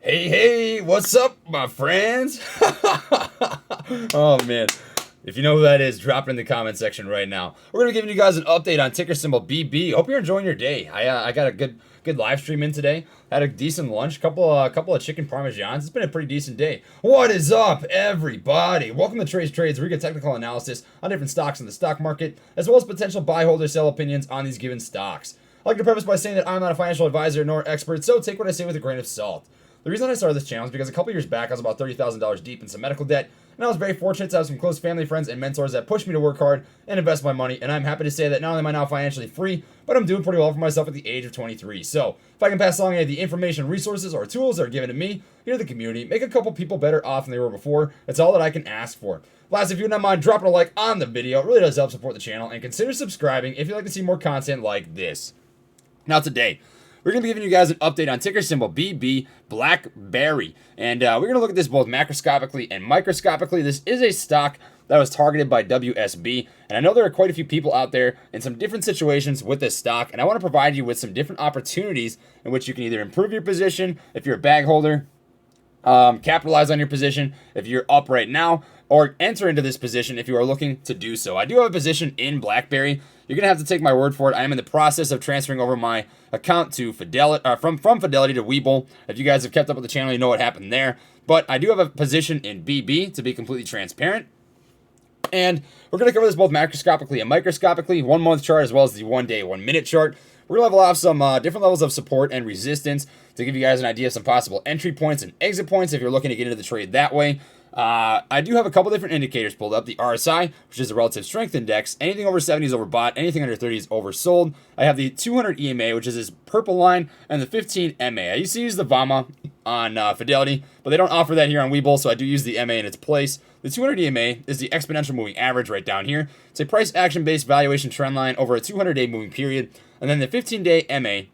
Hey, what's up, my friends? Oh, man. If you know who that is, drop it in the comment section right now. We're going to be giving you guys an update on ticker symbol BB. Hope you're enjoying your day. I got a good live stream in today. Had a decent lunch, couple of chicken parmesans. It's been a pretty decent day. What is up, everybody? Welcome to Trades, where we get technical analysis on different stocks in the stock market, as well as potential buy, hold, or sell opinions on these given stocks. I'd like to preface by saying that I'm not a financial advisor nor expert, so take what I say with a grain of salt. The reason I started this channel is because a couple years back I was about $30,000 deep in some medical debt, and I was very fortunate to have some close family, friends, and mentors that pushed me to work hard and invest my money, and I'm happy to say that not only am I now financially free, but I'm doing pretty well for myself at the age of 23. So, if I can pass along any of the information, resources, or tools that are given to me here to the community, make a couple people better off than they were before, that's all that I can ask for. Last, if you don't mind dropping a like on the video, it really does help support the channel, and consider subscribing if you'd like to see more content like this. Now today, we're going to be giving you guys an update on ticker symbol BB, BlackBerry. And we're going to look at this both macroscopically and microscopically. This is a stock that was targeted by WSB. And I know there are quite a few people out there in some different situations with this stock. And I want to provide you with some different opportunities in which you can either improve your position if you're a bag holder, capitalize on your position if you're up right now, or enter into this position if you are looking to do so. I do have a position in BlackBerry. You're going to have to take my word for it. I am in the process of transferring over my account to Fidelity, from Fidelity to Webull. If you guys have kept up with the channel, you know what happened there. But I do have a position in BB to be completely transparent. And we're going to cover this both macroscopically and microscopically, 1 month chart as well as the 1 day, 1 minute chart. We're going to level off some different levels of support and resistance to give you guys an idea of some possible entry points and exit points if you're looking to get into the trade that way. I do have a couple different indicators pulled up. The RSI, which is the relative strength index. Anything over 70 is overbought. Anything under 30 is oversold. I have the 200 EMA, which is this purple line, and the 15 MA. I used to use the VAMA on Fidelity, but they don't offer that here on Webull, so I do use the MA in its place. The 200 EMA is the exponential moving average right down here. It's a price action-based valuation trend line over a 200-day moving period. And then the 15-day MA,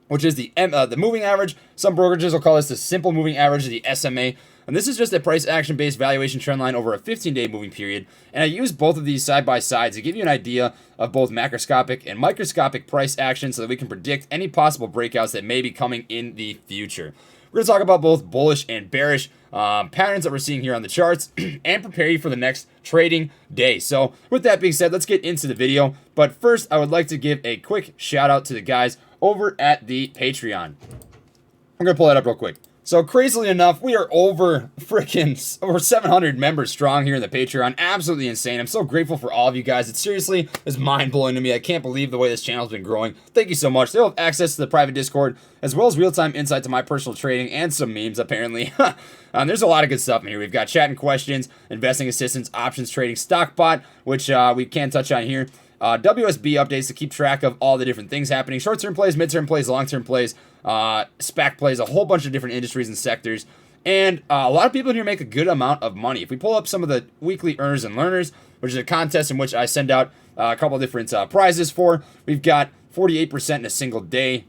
which is the moving average. Some brokerages will call this the simple moving average, the SMA. And this is just a price action-based valuation trend line over a 15-day moving period. And I use both of these side by side to give you an idea of both macroscopic and microscopic price action so that we can predict any possible breakouts that may be coming in the future. We're going to talk about both bullish and bearish patterns that we're seeing here on the charts and prepare you for the next trading day. So with that being said, let's get into the video. But first, I would like to give a quick shout out to the guys over at the Patreon. I'm going to pull that up real quick. So crazily enough, we are over 700 members strong here in the Patreon. Absolutely insane. I'm so grateful for all of you guys. It seriously is mind-blowing to me. I can't believe the way this channel has been growing. Thank you so much. They'll have access to the private Discord, as well as real-time insight to my personal trading and some memes, apparently. There's a lot of good stuff in here. We've got chat and questions, investing assistance, options trading, stock bot, which we can touch on here. WSB updates to keep track of all the different things happening. Short-term plays, mid-term plays, long-term plays, SPAC plays, a whole bunch of different industries and sectors. And a lot of people in here make a good amount of money. If we pull up some of the weekly earners and learners, which is a contest in which I send out a couple of different prizes for, we've got 48% in a single day.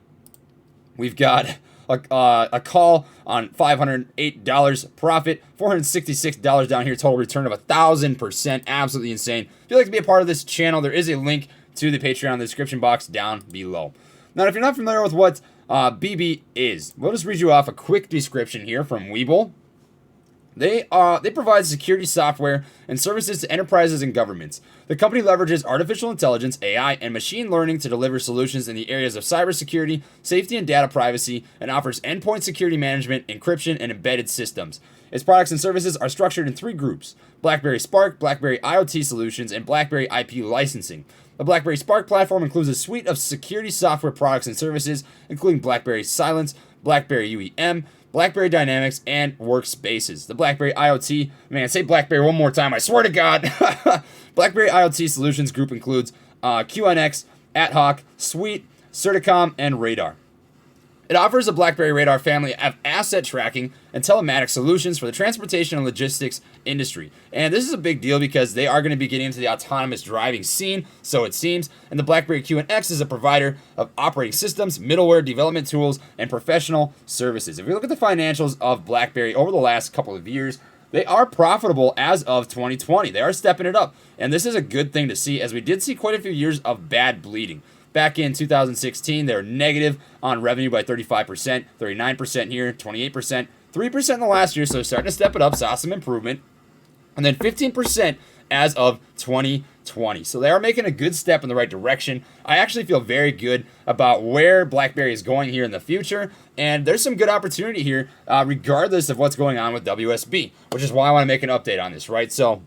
We've got a call on $508 profit, $466 down here, total return of 1,000%. Absolutely insane. If you'd like to be a part of this channel, there is a link to the Patreon in the description box down below. Now, if you're not familiar with what BB is, we'll just read you off a quick description here from Webull. They provide security software and services to enterprises and governments. The company leverages artificial intelligence, AI, and machine learning to deliver solutions in the areas of cybersecurity, safety and data privacy, and offers endpoint security management, encryption, and embedded systems. Its products and services are structured in 3 groups: BlackBerry Spark, BlackBerry IoT Solutions, and BlackBerry IP Licensing. The BlackBerry Spark platform includes a suite of security software products and services, including BlackBerry Silence, BlackBerry UEM, BlackBerry Dynamics, and Workspaces. The BlackBerry IoT, man, say BlackBerry one more time, I swear to God. BlackBerry IoT Solutions Group includes QNX, AtHoc, Suite, Certicom, and Radar. It offers a BlackBerry Radar family of asset tracking and telematics solutions for the transportation and logistics industry. And this is a big deal because they are going to be getting into the autonomous driving scene, so it seems. And the BlackBerry QNX is a provider of operating systems, middleware, development tools, and professional services. If you look at the financials of BlackBerry over the last couple of years, they are profitable as of 2020. They are stepping it up. And this is a good thing to see, as we did see quite a few years of bad bleeding. Back in 2016, they were negative on revenue by 35%, 39% here, 28%, 3% in the last year, so starting to step it up, saw some improvement. And then 15% as of 2020. So they are making a good step in the right direction. I actually feel very good about where BlackBerry is going here in the future. And there's some good opportunity here, regardless of what's going on with WSB, which is why I want to make an update on this, right? So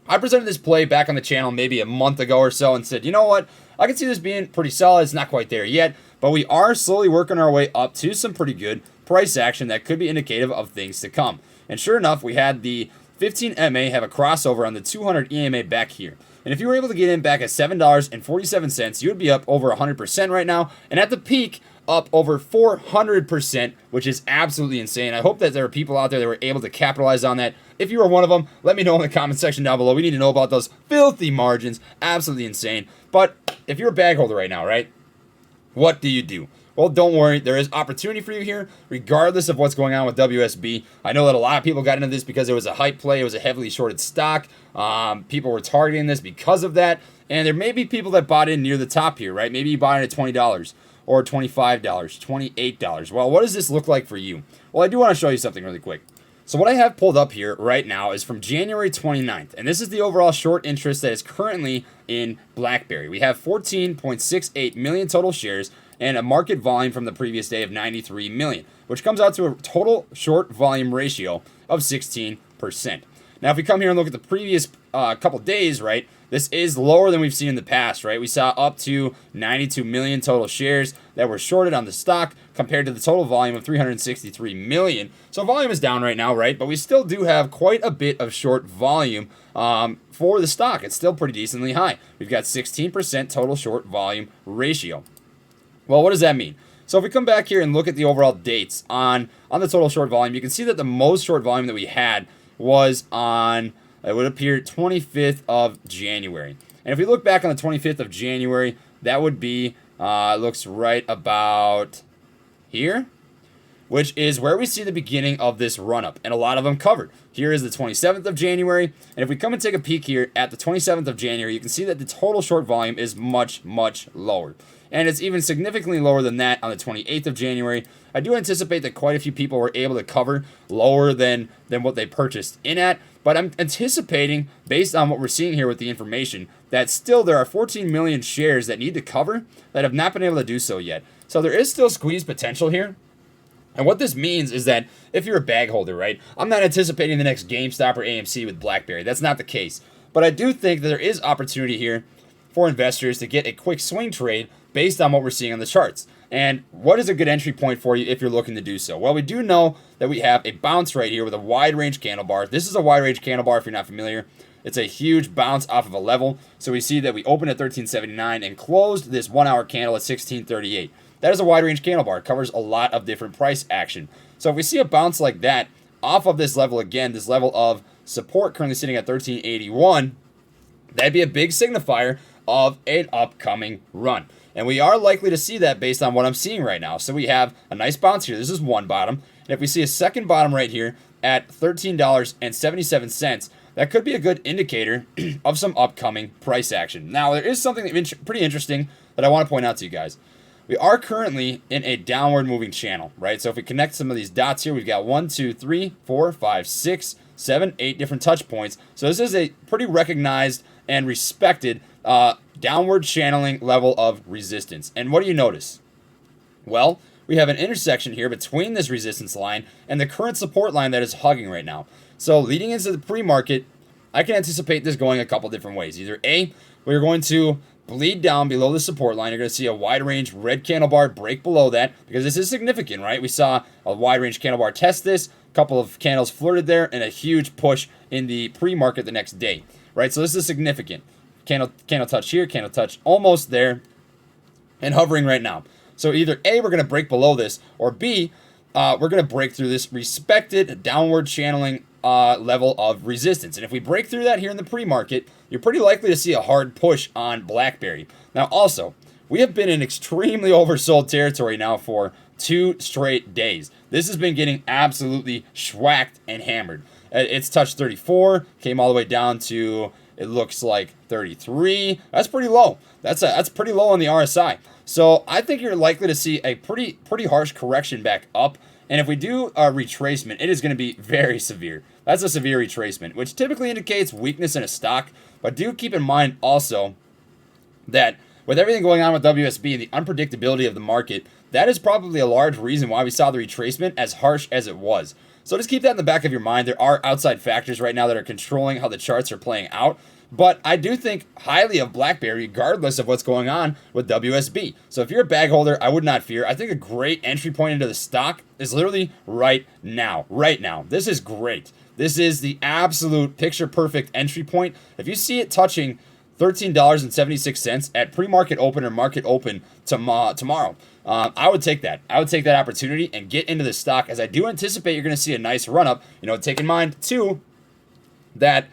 I presented this play back on the channel maybe a month ago or so and said, you know what? I can see this being pretty solid. It's not quite there yet, but we are slowly working our way up to some pretty good price action that could be indicative of things to come. And sure enough, we had the 15 MA have a crossover on the 200 EMA back here. And if you were able to get in back at $7.47, you would be up over 100% right now. And at the peak, up over 400%, which is absolutely insane. I hope that there are people out there that were able to capitalize on that. If you were one of them, let me know in the comment section down below. We need to know about those filthy margins. Absolutely insane. But if you're a bag holder right now, right, what do you do? Well, don't worry. There is opportunity for you here, regardless of what's going on with WSB. I know that a lot of people got into this because it was a hype play. It was a heavily shorted stock. People were targeting this because of that. And there may be people that bought in near the top here, right? Maybe you bought in at $20 or $25, $28. Well, what does this look like for you? Well, I do want to show you something really quick. So what I have pulled up here right now is from January 29th, and this is the overall short interest that is currently in BlackBerry. We have 14.68 million total shares and a market volume from the previous day of 93 million, which comes out to a total short volume ratio of 16%. Now, if we come here and look at the previous couple days, right, this is lower than we've seen in the past, right? We saw up to 92 million total shares that were shorted on the stock compared to the total volume of 363 million. So volume is down right now, right? But we still do have quite a bit of short volume for the stock. It's still pretty decently high. We've got 16% total short volume ratio. Well, what does that mean? So if we come back here and look at the overall dates on the total short volume, you can see that the most short volume that we had was on, it would appear, 25th of January. And if we look back on the 25th of January, that would be, looks right about here, which is where we see the beginning of this run-up, and a lot of them covered. Here is the 27th of January, and if we come and take a peek here at the 27th of January, you can see that the total short volume is much, much lower. And it's even significantly lower than that on the 28th of January. I do anticipate that quite a few people were able to cover lower than what they purchased in at, but I'm anticipating, based on what we're seeing here with the information, that still there are 14 million shares that need to cover that have not been able to do so yet. So there is still squeeze potential here. And what this means is that if you're a bag holder, right, I'm not anticipating the next GameStop or AMC with BlackBerry. That's not the case. But I do think that there is opportunity here for investors to get a quick swing trade based on what we're seeing on the charts. And what is a good entry point for you if you're looking to do so? Well, we do know that we have a bounce right here with a wide range candle bar. This is a wide range candle bar if you're not familiar. It's a huge bounce off of a level. So we see that we opened at 1379 and closed this 1 hour candle at 1638. That is a wide range candle bar. It covers a lot of different price action. So if we see a bounce like that off of this level again, this level of support currently sitting at 1381, that'd be a big signifier of an upcoming run. And we are likely to see that based on what I'm seeing right now. So we have a nice bounce here. This is one bottom. And if we see a second bottom right here at $13.77, that could be a good indicator of some upcoming price action. Now, there is something pretty interesting that I want to point out to you guys. We are currently in a downward moving channel, right? So if we connect some of these dots here, we've got 1, 2, 3, 4, 5, 6, 7, 8 different touch points. So this is a pretty recognized and respected downward channeling level of resistance. And what do you notice? Well, we have an intersection here between this resistance line and the current support line that is hugging right now. So leading into the pre-market, I can anticipate this going a couple different ways. Either A, we're going to bleed down below the support line. You're going to see a wide range red candle bar break below that because this is significant, right? We saw a wide range candle bar test this, a couple of candles flirted there, and a huge push in the pre-market the next day, right? So this is significant. Candle touch here, candle touch almost there, and hovering right now. So either A, we're going to break below this, or B, we're going to break through this respected downward channeling level of resistance. And if we break through that here in the pre-market, you're pretty likely to see a hard push on BlackBerry. Now also, we have been in extremely oversold territory now for 2 straight days. This has been getting absolutely schwacked and hammered. It's touched 34, came all the way down to It looks like 33. That's pretty low. That's pretty low on the RSI. So I think you're likely to see a pretty harsh correction back up. And if we do a retracement, it is going to be very severe. That's a severe retracement, which typically indicates weakness in a stock. But do keep in mind also that with everything going on with WSB and the unpredictability of the market, that is probably a large reason why we saw the retracement as harsh as it was. So just keep that in the back of your mind. There are outside factors right now that are controlling how the charts are playing out. But I do think highly of BlackBerry regardless of what's going on with WSB. So if you're a bag holder, I would not fear. I think a great entry point into the stock is literally right now. Right now. This is great. This is the absolute picture perfect entry point. If you see it touching $13.76 at pre-market open or market open tomorrow, I would take that. I would take that opportunity and get into the stock, as I do anticipate you're going to see a nice run up. Take in mind too that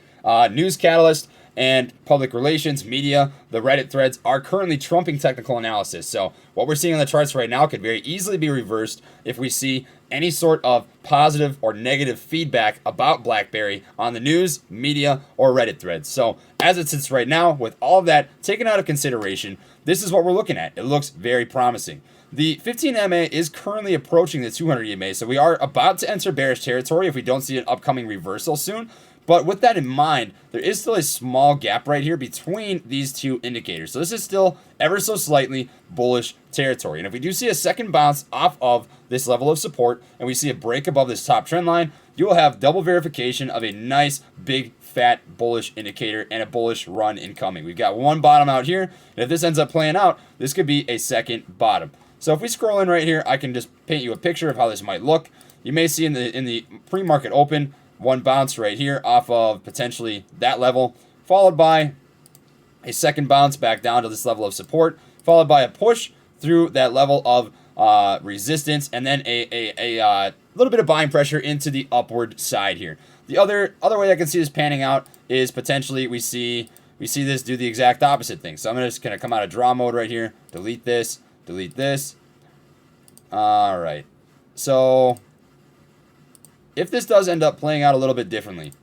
news catalyst and public relations, media, the Reddit threads are currently trumping technical analysis. So what we're seeing on the charts right now could very easily be reversed if we see any sort of positive or negative feedback about BlackBerry on the news, media, or Reddit threads. So as it sits right now, with all of that taken out of consideration, this is what we're looking at. It looks very promising. The 15 MA is currently approaching the 200 EMA, so we are about to enter bearish territory if we don't see an upcoming reversal soon. But with that in mind, there is still a small gap right here between these two indicators. So this is still ever so slightly bullish territory. And if we do see a second bounce off of this level of support and we see a break above this top trend line, you will have double verification of a nice big fat bullish indicator and a bullish run incoming. We've got one bottom out here, and if this ends up playing out, this could be a second bottom. So if we scroll in right here, I can just paint you a picture of how this might look. You may see in the pre-market open, one bounce right here off of potentially that level, followed by a second bounce back down to this level of support, followed by a push through that level of resistance, and then a little bit of buying pressure into the upward side here. The other way I can see this panning out is potentially we see this do the exact opposite thing. So I'm just going to come out of draw mode right here, delete this. All right. So if this does end up playing out a little bit differently,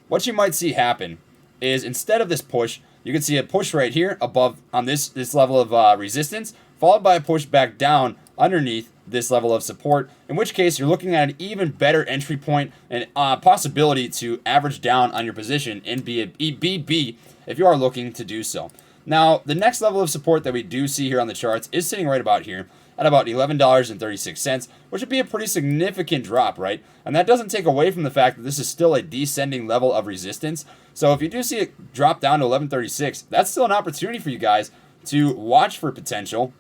what you might see happen is instead of this push, you can see a push right here above on this level of resistance, followed by a push back down underneath this level of support, in which case you're looking at an even better entry point and possibility to average down on your position in BB if you are looking to do so. Now, the next level of support that we do see here on the charts is sitting right about here at about $11.36, which would be a pretty significant drop, right? And that doesn't take away from the fact that this is still a descending level of resistance. So if you do see it drop down to $11.36, that's still an opportunity for you guys to watch for potential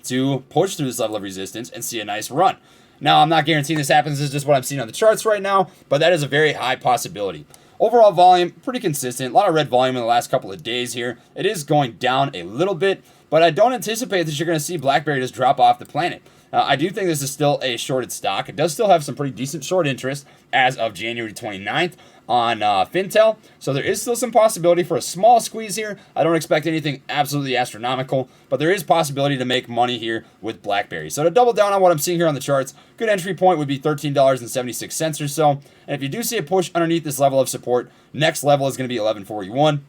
to push through this level of resistance and see a nice run. Now, I'm not guaranteeing this happens. This is just what I'm seeing on the charts right now, but that is a very high possibility. Overall volume, pretty consistent. A lot of red volume in the last couple of days here. It is going down a little bit, but I don't anticipate that you're going to see BlackBerry just drop off the planet. I do think this is still a shorted stock. It does still have some pretty decent short interest as of January 29th on Fintel. So there is still some possibility for a small squeeze here. I don't expect anything absolutely astronomical, but there is possibility to make money here with BlackBerry. So to double down on what I'm seeing here on the charts, good entry point would be $13.76 or so. And if you do see a push underneath this level of support, next level is going to be $11.41.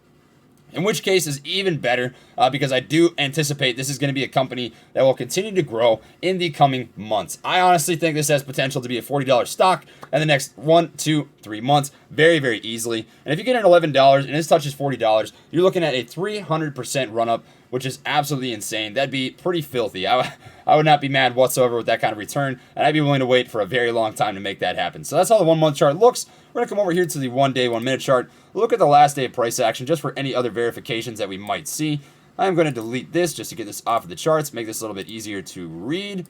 In which case is even better because I do anticipate this is going to be a company that will continue to grow in the coming months. I honestly think this has potential to be a $40 stock in the next 1, 2, 3 months very, very easily. And if you get an $11 and this touches $40, you're looking at a 300% run up, which is absolutely insane. That'd be pretty filthy. I would not be mad whatsoever with that kind of return, and I'd be willing to wait for a very long time to make that happen. So that's how the 1 month chart looks. We're going to come over here to the 1 day, 1 minute chart. Look at the last day of price action just for any other verifications that we might see. I'm going to delete this just to get this off of the charts, make this a little bit easier to read.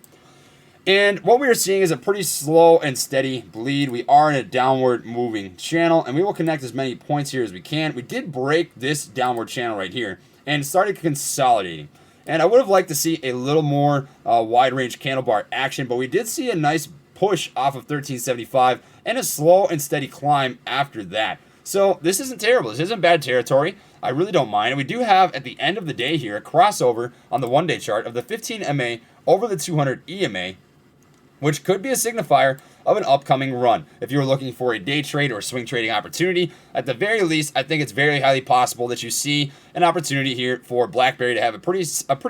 And what we are seeing is a pretty slow and steady bleed. We are in a downward moving channel, and we will connect as many points here as we can. We did break this downward channel right here and started consolidating. And I would have liked to see a little more wide range candle bar action, but we did see a nice push off of 1375 and a slow and steady climb after that. So this isn't terrible. This isn't bad territory. I really don't mind. And we do have at the end of the day here a crossover on the 1 day chart of the 15 MA over the 200 EMA, which could be a signifier of an upcoming run. If you're looking for a day trade or swing trading opportunity, at the very least, I think it's very highly possible that you see an opportunity here for BlackBerry to have a pretty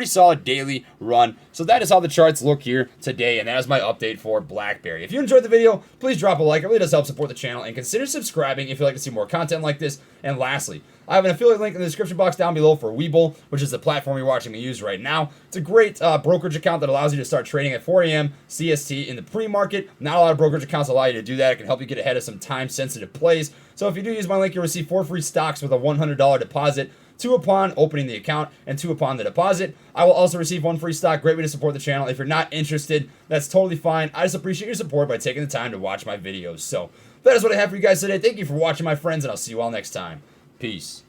solid daily run. So that is how the charts look here today, and that is my update for BlackBerry. If you enjoyed the video, please drop a like. It really does help support the channel, and consider subscribing if you'd like to see more content like this. And lastly, I have an affiliate link in the description box down below for Webull, which is the platform you're watching me use right now. It's a great brokerage account that allows you to start trading at 4 a.m. CST in the pre-market. Not a lot of brokerage accounts allow you to do that. It can help you get ahead of some time-sensitive plays. So if you do use my link, you'll receive 4 free stocks with a $100 deposit. 2 upon opening the account and 2 upon the deposit. I will also receive 1 free stock. Great way to support the channel. If you're not interested, that's totally fine. I just appreciate your support by taking the time to watch my videos. So that is what I have for you guys today. Thank you for watching, my friends, and I'll see you all next time. Peace.